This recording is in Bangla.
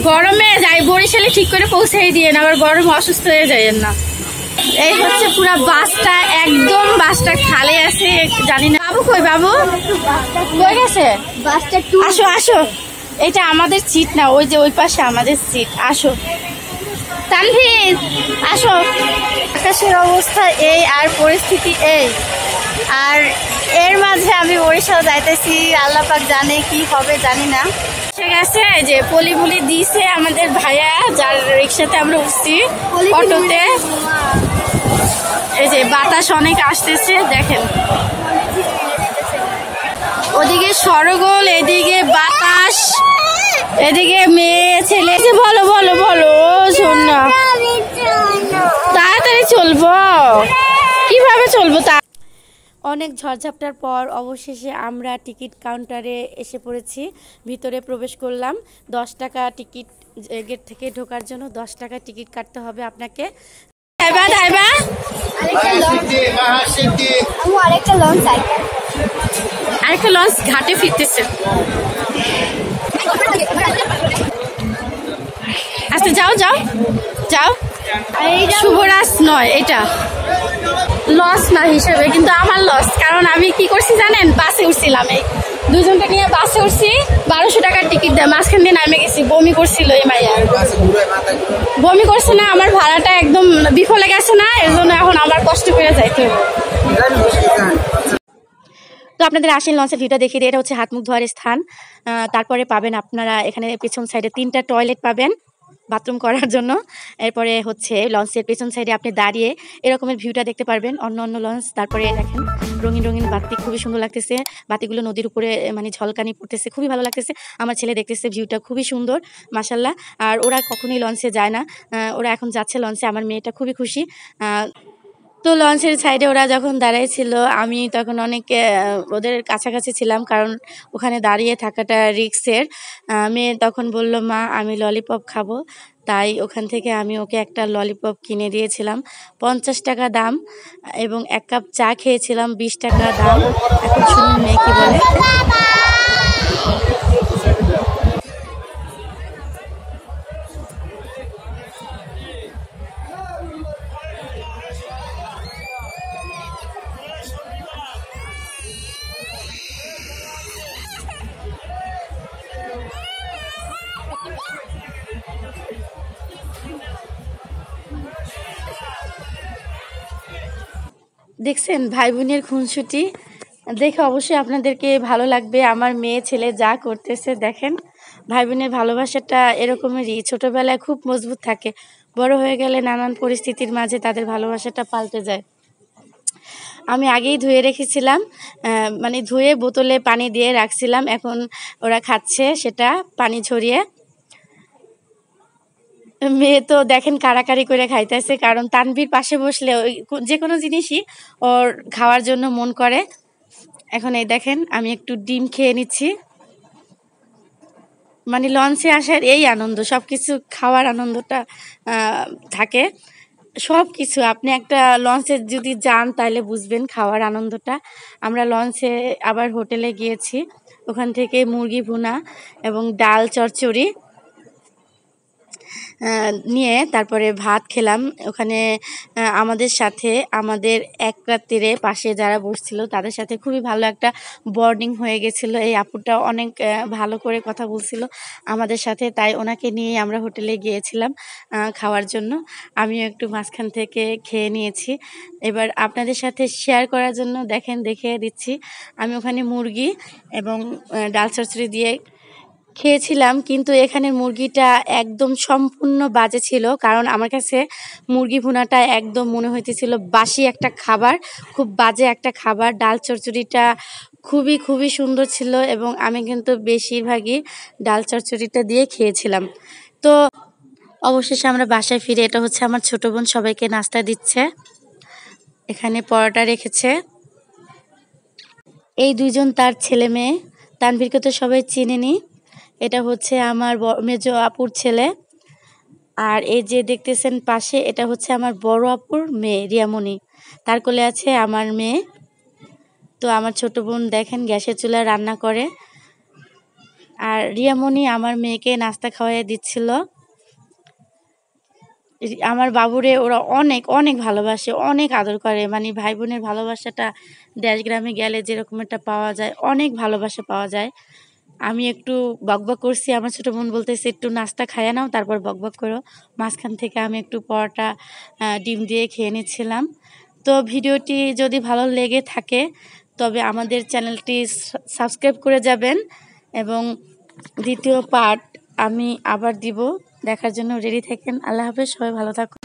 গরমে যাই বরিশালে ঠিক করে পৌঁছাই দিয়ে না, আবার গরমে অসুস্থ হয়ে যাইয়েন না। এই হচ্ছে পুরা বাসটা, একদম বাসটা খালি আছে, জানি না। বাবু কই? বাবু কই গেছে? আসো আসো, এটা আমাদের সিট না, ওই যে ওই পাশে আমাদের সিট। আসো তানভীর আসো। আকাশের অবস্থা এই আর পরিস্থিতি এই, আর এর মাঝে আমি বরিশাল যাইতেছি, আল্লাহ পাক জানে কি হবে জানি না। ঠিক আছে, যে পলি পুলি দিয়েছে আমাদের ভাইয়া, যার রিক্সাতে আমরা উঠছি, অটোতে। এই যে বাতাস অনেক আসতেছে, দেখেন ওদিকে সরগোল, এদিকে বাতাস, এদিকে মেয়ে ছেলে। বলো বলো বলো, শোন না, তাড়াতাড়ি চলবো, কিভাবে চলবো? তা অনেক ঝড়ঝাপটার পর অবশেষে আমরা টিকিট কাউন্টারে এসে পড়েছি, ভিতরে প্রবেশ করলাম। 10 টাকা টিকিট, গেট থেকে ঢোকার জন্য 10 টাকা টিকিট কাটতে হবে আপনাকে। আরেকটা লঞ্চ ঘাটে ফিরতেছে। আচ্ছা যাও যাও যাও। শুভরাজ নয়, এটা লস না হিসেবে, কিন্তু আমার লস, কারণ আমি কি করছি জানেন? বাসে উঠছিলাম, এই দুজনকে নিয়ে বাসে উঠছি, 1200 টাকার টিকিট দেয়, মাঝখান দিয়ে নামে গেছি, বমি করছিল এই মাইয়া। বমি করছে না, আমার ভাড়াটা একদম বিফলে গেছে না, এর জন্য এখন আমার কষ্ট করে যাইতে হবে। তো আপনাদের আসেন লঞ্চের ভিউটা দেখিয়ে দিই। এটা হচ্ছে হাত মুখ ধোয়ার স্থান। তারপরে পাবেন আপনারা এখানে পেছন সাইডে 3টা টয়লেট পাবেন বাথরুম করার জন্য। এরপরে হচ্ছে লঞ্চের পেছন সাইডে আপনি দাঁড়িয়ে এরকমের ভিউটা দেখতে পারবেন, অন্য অন্য লঞ্চ। তারপরে দেখেন রঙিন রঙিন বাতি, খুবই সুন্দর লাগতেছে, বাতিগুলো নদীর উপরে মানে ঝলকানি পড়তেছে, খুবই ভালো লাগতেছে। আমার ছেলে দেখতেছে ভিউটা খুবই সুন্দর, মাশাল্লাহ। আর ওরা কখনোই লঞ্চে যায় না, ওরা এখন যাচ্ছে লঞ্চে, আমার মেয়েটা খুবই খুশি। তো লঞ্চের সাইডে ওরা যখন দাঁড়াইছিল, আমি তখন অনেক ওদের কাছাকাছি ছিলাম, কারণ ওখানে দাঁড়িয়ে থাকাটা রিক্সের। মেয়ে তখন বলল, মা আমি ললিপপ খাবো, তাই ওখান থেকে আমি ওকে একটা ললিপপ কিনে দিয়েছিলাম, 50 টাকা দাম, এবং 1 কাপ চা খেয়েছিলাম, 20 টাকা দাম। এখন শুনুন মেয়ে কি বলে। দেখছেন ভাই বোনের খুনসুটি, দেখে অবশ্যই আপনাদেরকে ভালো লাগবে। আমার মেয়ে ছেলে যা করতেছে দেখেন, ভাই বোনের ভালোবাসাটা এরকমেরই, ছোটবেলায় খুব মজবুত থাকে, বড় হয়ে গেলে নানান পরিস্থিতির মাঝে তাদের ভালোবাসাটা পাল্টে যায়। আমি আগেই ধুয়ে রেখেছিলাম, মানে ধুয়ে বোতলে পানি দিয়ে রাখছিলাম, এখন ওরা খাচ্ছে সেটা পানি ছড়িয়ে। মেয়ে তো দেখেন কাড়াকাড়ি করে খাইতেছে, কারণ তানভীর পাশে বসলে ওই যে কোনো জিনিসই ওর খাওয়ার জন্য মন করে। এখন এই দেখেন আমি একটু ডিম খেয়ে নিচ্ছি, মানে লঞ্চে আসার এই আনন্দ, সব কিছু খাওয়ার আনন্দটা থাকে। সব কিছু আপনি একটা লঞ্চে যদি যান তাহলে বুঝবেন খাওয়ার আনন্দটা। আমরা লঞ্চে আবার হোটেলে গিয়েছি, ওখান থেকে মুরগি ভুনা এবং ডাল চচ্চড়ি নিয়ে তারপরে ভাত খেলাম। ওখানে আমাদের সাথে আমাদের এক রাত্রিরে পাশে যারা বসছিল তাদের সাথে খুবই ভালো একটা বন্ডিং হয়ে গেছিলো। এই আপুটা অনেক ভালো করে কথা বলছিল আমাদের সাথে, তাই ওনাকে নিয়ে আমরা হোটেলে গিয়েছিলাম খাওয়ার জন্য। আমিও একটু মাঝখান থেকে খেয়ে নিয়েছি। এবার আপনাদের সাথে শেয়ার করার জন্য দেখেন দেখিয়ে দিচ্ছি, আমি ওখানে মুরগি এবং ডাল চচ্চড়ি দিয়ে খেয়েছিলাম, কিন্তু এখানের মুরগিটা একদম সম্পূর্ণ বাজে ছিল, কারণ আমার কাছে মুরগি ভুনাটা একদম মনে হইতেছিল বাসি একটা খাবার, খুব বাজে একটা খাবার। ডাল চচ্চড়িটা খুবই খুবই সুন্দর ছিল, এবং আমি কিন্তু বেশিরভাগই ডাল চচ্চড়িটা দিয়ে খেয়েছিলাম। তো অবশেষে আমরা বাসায় ফিরে, এটা হচ্ছে আমার ছোট বোন সবাইকে নাস্তা দিচ্ছে, এখানে পরোটা রেখেছে। এই দুইজন তার ছেলে মেয়ে, তানভীরকে তো সবাই চিনেনি, এটা হচ্ছে আমার মেজো আপুর ছেলে। আর এই যে দেখতেছেন পাশে, এটা হচ্ছে আমার বড় আপুর মেয়ে রিয়ামণি, তার কোলে আছে আমার মেয়ে। তো আমার ছোট বোন দেখেন গ্যাসের চুলায় রান্না করে, আর রিয়ামণি আমার মেয়েকে নাস্তা খাওয়াই দিচ্ছিল। আমার বাবুরে ওরা অনেক অনেক ভালোবাসে, অনেক আদর করে। মানে ভাই বোনের ভালোবাসাটা দেশ গ্রামে গেলে যেরকম একটা পাওয়া যায়, অনেক ভালোবাসা পাওয়া যায়। আমি একটু বকবক করছি, আমার ছোটো বোন বলতেছে একটু নাস্তা খাইয়ে নাও তারপর বকবক করো। মাঝখান থেকে আমি একটু পরোটা ডিম দিয়ে খেয়ে নিচ্ছিলাম। তো ভিডিওটি যদি ভালো লেগে থাকে তবে আমাদের চ্যানেলটি সাবস্ক্রাইব করে যাবেন, এবং দ্বিতীয় পার্ট আমি আবার দিব, দেখার জন্য রেডি থাকেন। আল্লাহ হাফেজ, সবাই ভালো থাকুন।